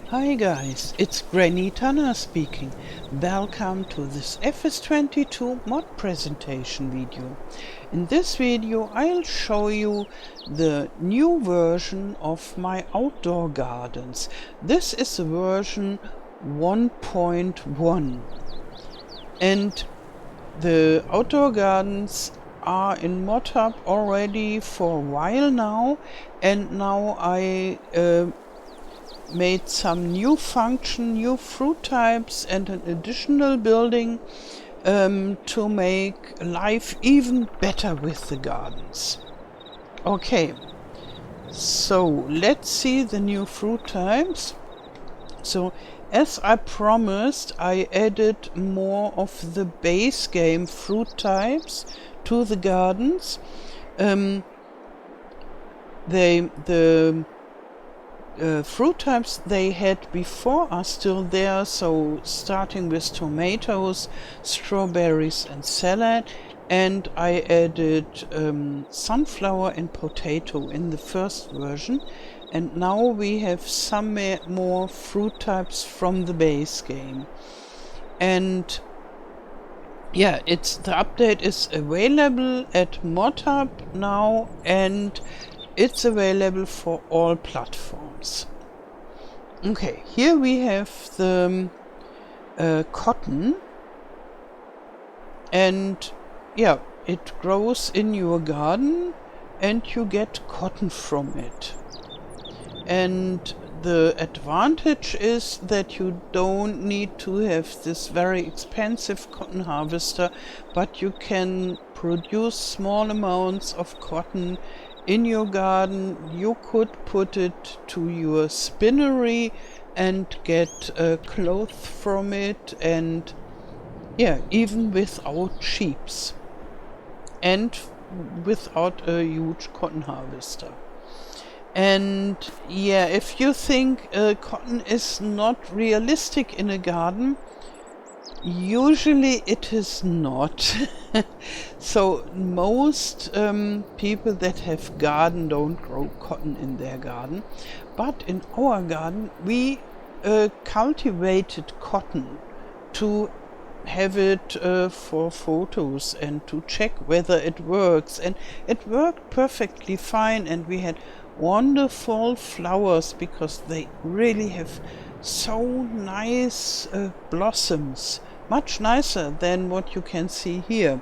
Hi guys, it's Granny Tana speaking. Welcome to this FS22 mod presentation video. In this video I'll show you the new version of my outdoor gardens. This is the version 1.1 and the outdoor gardens are in ModHub already for a while now, and now I made some new function, new fruit types and an additional building to make life even better with the gardens. Okay, so let's see the new fruit types. So as I promised, I added more of the base game fruit types to the gardens. The fruit types they had before are still there, so starting with tomatoes, strawberries and salad, and I added sunflower and potato in the first version, and now we have some more fruit types from the base game. And yeah, the update is available at ModHub now, and it's available for all platforms. Okay, here we have the cotton, and yeah, it grows in your garden and you get cotton from it. And the advantage is that you don't need to have this very expensive cotton harvester, but you can produce small amounts of cotton in your garden. You could put it to your spinnery and get cloth from it, and yeah, even without sheeps and without a huge cotton harvester. And yeah, if you think cotton is not realistic in a garden, usually it is not. So most people that have garden don't grow cotton in their garden, but in our garden we cultivated cotton to have it for photos and to check whether it works, and it worked perfectly fine, and we had wonderful flowers because they really have so nice blossoms, much nicer than what you can see here.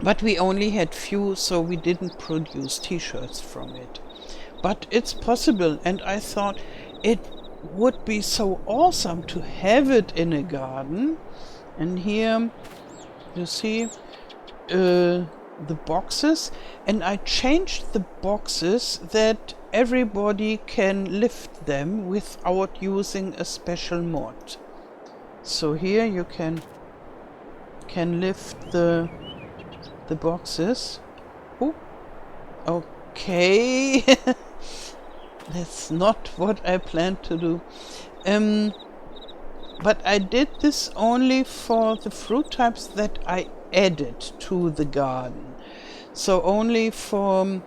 But we only had few, so we didn't produce t-shirts from it. But it's possible, and I thought it would be so awesome to have it in a garden. And here you see the boxes, and I changed the boxes that everybody can lift them without using a special mod. So here you can lift the boxes. Oh, okay. That's not what I planned to do. But I did this only for the fruit types that I added to the garden. So only for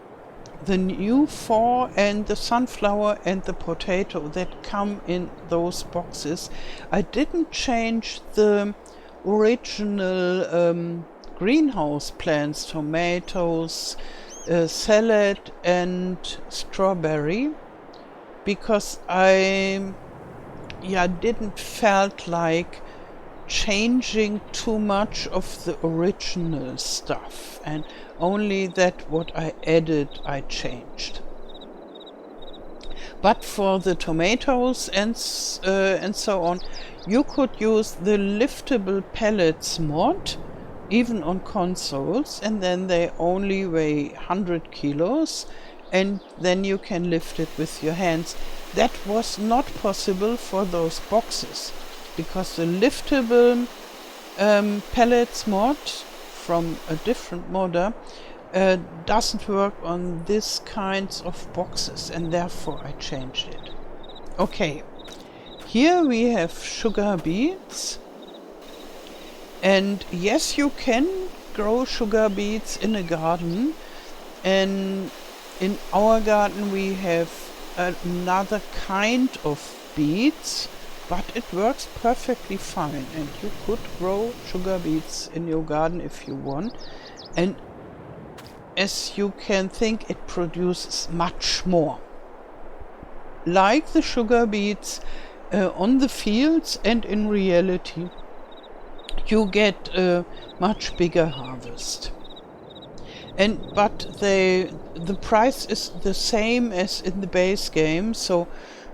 the new 4 and the sunflower and the potato that come in those boxes. I didn't change the original greenhouse plants, tomatoes, salad and strawberry, because I didn't felt like changing too much of the original stuff, and only that what I added I changed. But for the tomatoes and so on, you could use the liftable pellets mod even on consoles, and then they only weigh 100 kilos, and then you can lift it with your hands. That was not possible for those boxes, because the liftable pellets mod from a different modder doesn't work on this kinds of boxes, and therefore I changed it. Okay, here we have sugar beets, and yes, you can grow sugar beets in a garden, and in our garden we have another kind of beets, but it works perfectly fine, and you could grow sugar beets in your garden if you want. And as you can think, it produces much more. Like the sugar beets on the fields, and in reality you get a much bigger harvest. But the price is the same as in the base game, so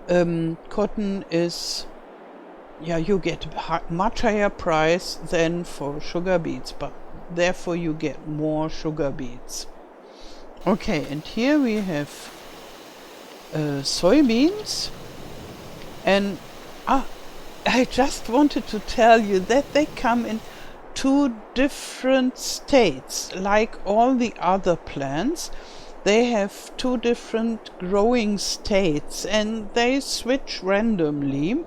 cotton is, yeah, you get much higher price than for sugar beets, but therefore you get more sugar beets. Okay, and here we have soybeans, and I just wanted to tell you that they come in 2 different states. Like all the other plants, they have 2 different growing states, and they switch randomly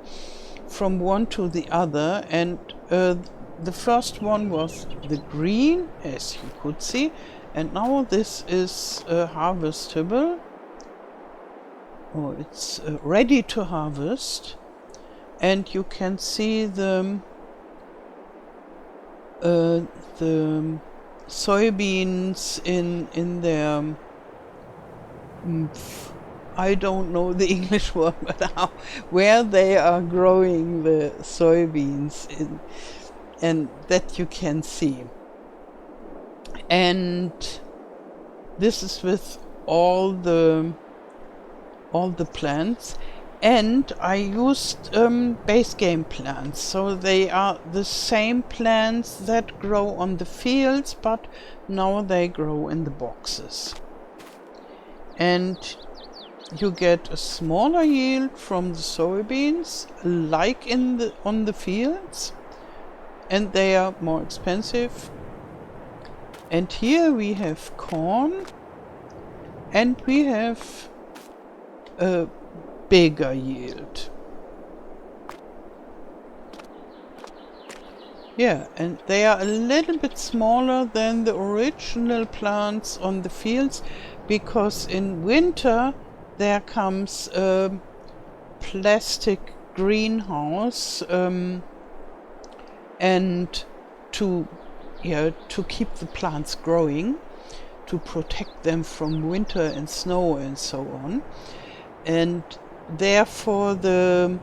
from one to the other. And the first one was the green, as you could see, and now this is harvestable. Oh, it's ready to harvest, and you can see the soybeans in their I don't know the English word, but where they are growing the soybeans in, and that you can see. And this is with all the plants. And I used base game plants, so they are the same plants that grow on the fields, but now they grow in the boxes. And you get a smaller yield from the soybeans, like on the fields, and they are more expensive. And here we have corn, and we have a bigger yield. Yeah, and they are a little bit smaller than the original plants on the fields, because in winter there comes a plastic greenhouse, and to keep the plants growing, to protect them from winter and snow and so on. And therefore the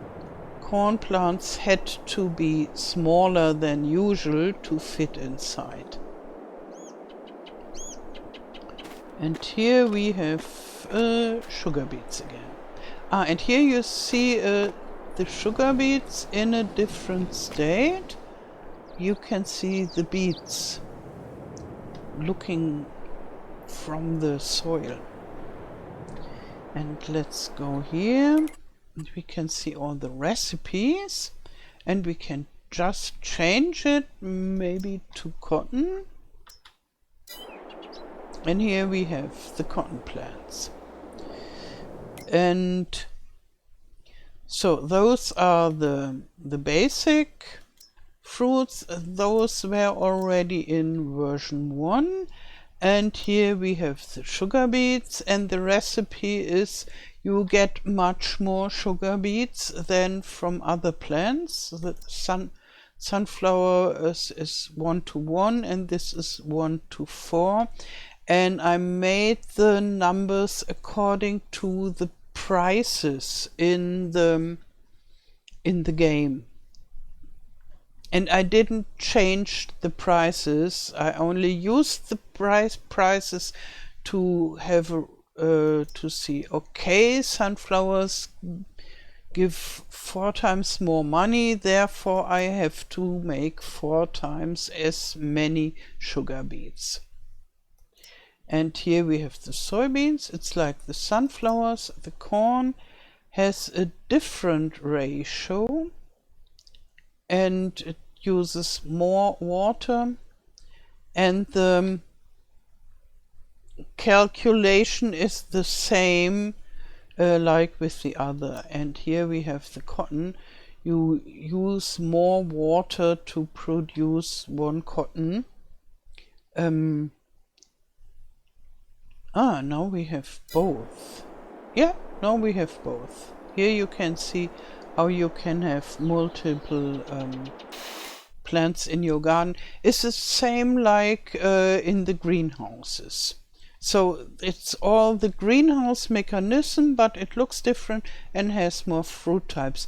corn plants had to be smaller than usual to fit inside. And here we have sugar beets again. And here you see the sugar beets in a different state. You can see the beets looking from the soil. And let's go here, and we can see all the recipes, and we can just change it maybe to cotton. And here we have the cotton plants. And so those are the basic fruits. Those were already in version 1. And here we have the sugar beets, and the recipe is you get much more sugar beets than from other plants. The sunflower is 1:1, and this is 1:4. And I made the numbers according to the prices in the game. And I didn't change the prices. I only used the prices to have to see, okay, sunflowers give 4 times more money, therefore I have to make 4 times as many sugar beets. And here we have the soybeans. It's like the sunflowers. The corn has a different ratio, and it uses more water, and the calculation is the same like with the other. And here we have the cotton. You use more water to produce 1 cotton. Now we have both. Yeah, Now we have both. Here you can see how you can have multiple plants in your garden. It's the same like in the greenhouses. So it's all the greenhouse mechanism, but it looks different and has more fruit types.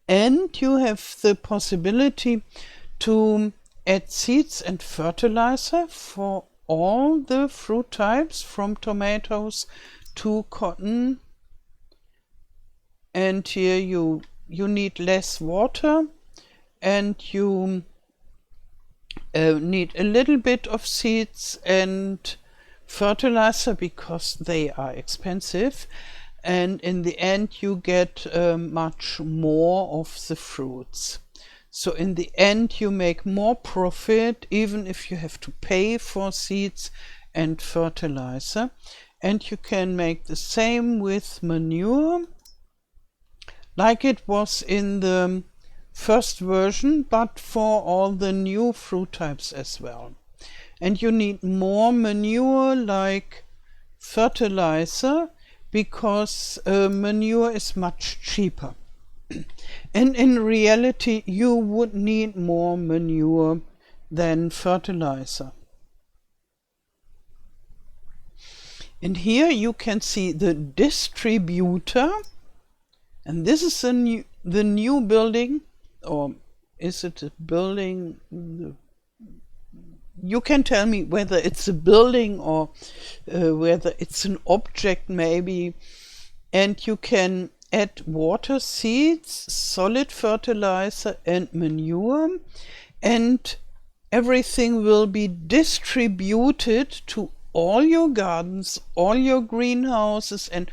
And you have the possibility to add seeds and fertilizer for all the fruit types, from tomatoes to cotton. And here you need less water, and you need a little bit of seeds and fertilizer because they are expensive, and in the end you get much more of the fruits. So in the end you make more profit even if you have to pay for seeds and fertilizer. And you can make the same with manure, like it was in the first version, but for all the new fruit types as well. And you need more manure like fertilizer because manure is much cheaper. And in reality you would need more manure than fertilizer. And here you can see the distributor, and this is the new building, or is it a building? You can tell me whether it's a building or whether it's an object maybe. And you can add water, seeds, solid fertilizer and manure, and everything will be distributed to all your gardens, all your greenhouses, and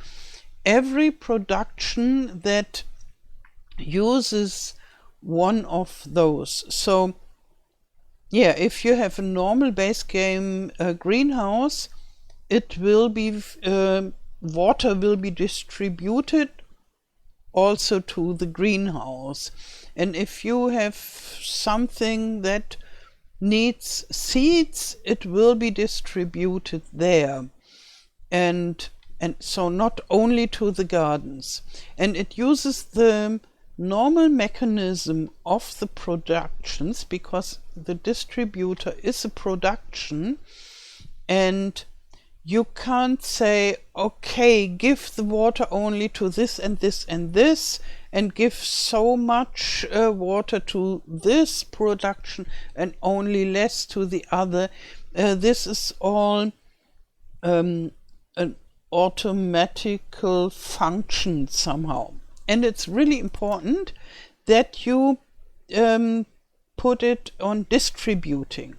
every production that uses one of those. So yeah, if you have a normal base game greenhouse, it will be water will be distributed also to the greenhouse. And if you have something that needs seeds, it will be distributed there. And so not only to the gardens. And it uses the normal mechanism of the productions, because the distributor is a production, and you can't say, okay, give the water only to this and this and this, and give so much water to this production and only less to the other. This is all an automatical function somehow. And it's really important that you put it on distributing.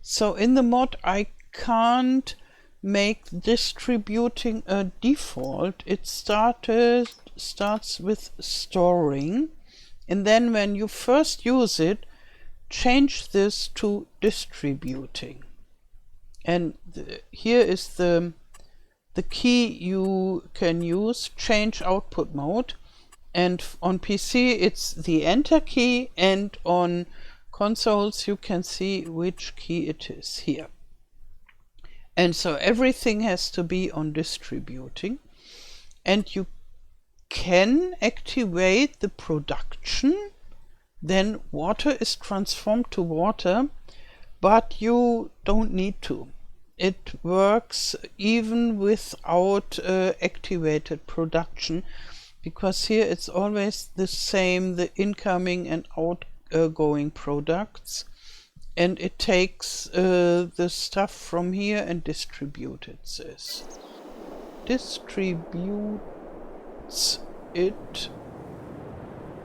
So in the mod I can't make distributing a default. It starts with storing, and then when you first use it, change this to distributing. And here is the key you can use, change output mode. And on PC it's the enter key, and on consoles you can see which key it is here. And so everything has to be on distributing, and you can activate the production. Then water is transformed to water, but you don't need to. It works even without activated production, because here it's always the same, the incoming and outgoing products. And it takes the stuff from here and distributes this. Distributes it.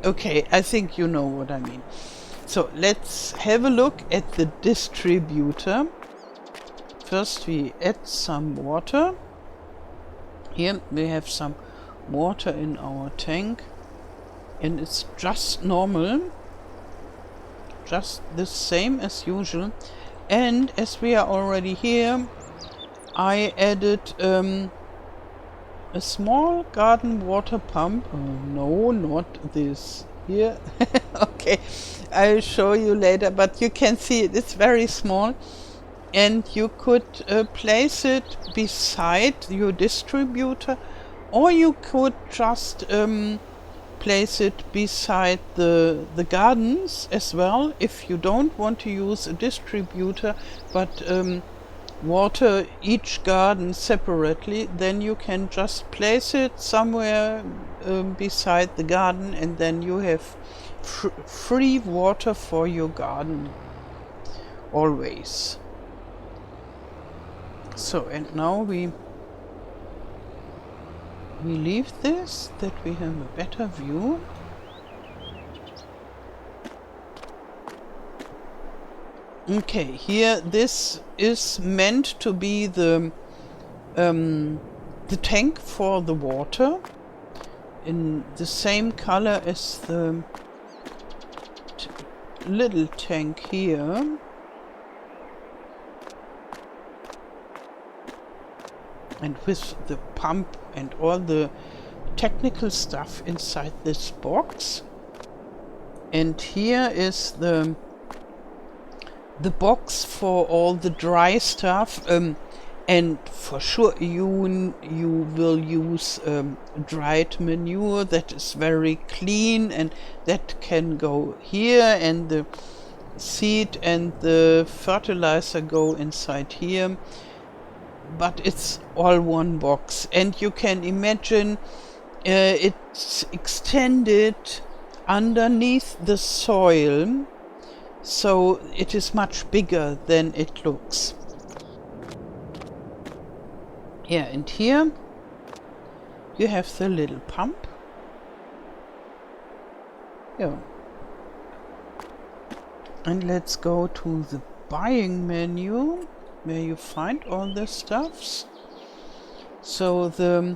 Okay, I think you know what I mean. So let's have a look at the distributor. First we add some water. Here we have some water in our tank, and it's just normal, just the same as usual. And as we are already here, I added a small garden water pump. Oh, no, not this here. Okay, I'll show you later, but you can see it's very small, and you could place it beside your distributor Or you could just place it beside the gardens as well, if you don't want to use a distributor, but water each garden separately, then you can just place it somewhere beside the garden, and then you have free water for your garden always. So, and now we leave this, that we have a better view. Okay, here this is meant to be the tank for the water, in the same color as the little tank here. And with the pump and all the technical stuff inside this box. And here is the box for all the dry stuff, and for sure you will use dried manure that is very clean, and that can go here, and the seed and the fertilizer go inside here. But it's all one box, and you can imagine it's extended underneath the soil, so it is much bigger than it looks. Yeah, and here you have the little pump. Yeah. And let's go to the buying menu, where you find all the stuffs. So the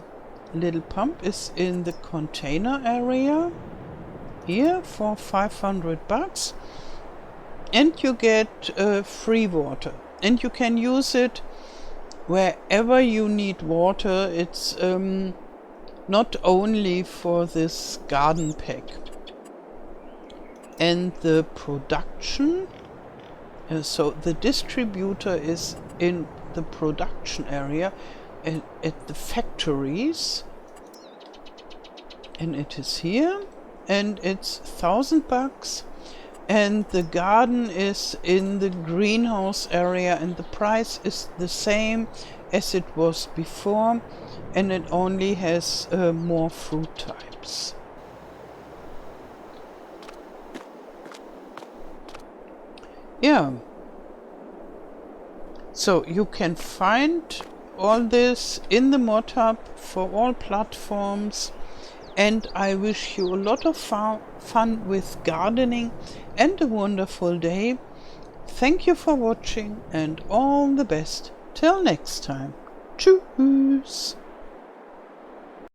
little pump is in the container area here for 500 bucks, and you get free water, and you can use it wherever you need water. It's not only for this garden pack. And the production, so the distributor is in the production area at the factories, and it is here, and it's 1,000 bucks. And the garden is in the greenhouse area, and the price is the same as it was before, and it only has more fruit types. Yeah. So you can find all this in the mod hub for all platforms, and I wish you a lot of fun with gardening and a wonderful day. Thank you for watching, and all the best. Till next time. Tschüss.